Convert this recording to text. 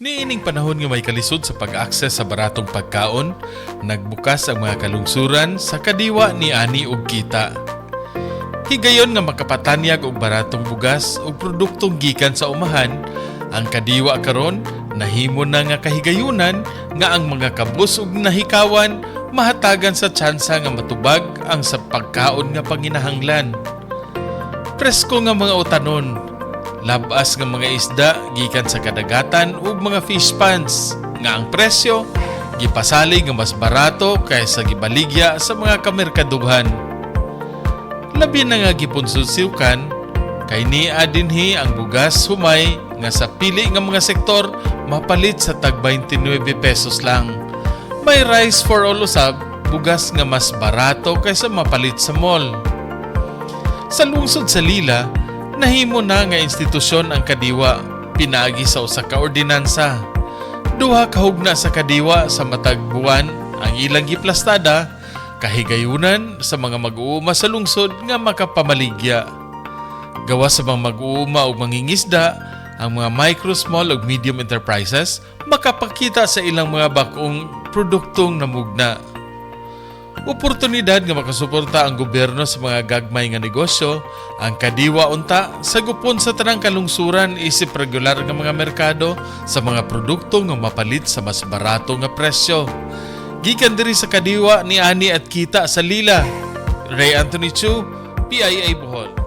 Niining panahon nga may kalisod sa pag-akses sa baratong pagkaon, nagbukas ang mga kalungsuran sa kadiwa ni ani og kita. Higayon nga makapatanyag og baratong bugas ug produktong gikan sa umahan, ang kadiwa karon nahimo na nga kahigayunan nga ang mga kabus ug nahikawan mahatagan sa tsansa nga matubag ang sa pagkaon nga panginahanglan. Presko nga mga utanon, labas nga mga isda gikan sa kadagatan ug mga fish ponds nga ang presyo gipasalig nga mas barato kaysa gibaligya sa mga kamerkaduhan. Labi na nga gipunsusiukan kay niya dinhi ang bugas humay nga sa pili nga mga sektor mapalit sa tag 29 pesos lang. May rice for all usab, bugas nga mas barato kaysa mapalit sa mall. Sa lungsod sa Lila, nahimo na nga institusyon ang kadiwa, pinaagi sa usa ka ordinansa. Duha ka hugna sa kadiwa sa matag buwan ang ilang giplastada, kahigayunan sa mga mag-uuma sa lungsod nga makapamaligya. Gawa sa mga mag-uuma o mangingisda, ang mga micro, small ug medium enterprises makapakita sa ilang mga bakong produktong namugna. Oportunidad nga makasuporta ang gobyerno sa mga gagmay nga negosyo, ang kadiwa unta sagupon sa tanang kalungsuran isip regular nga mga merkado sa mga produkto nga mapalit sa mas barato nga presyo. Gikan diri sa kadiwa ni ani at kita sa Lila. Ray Anthony Chu, PIA Bohol.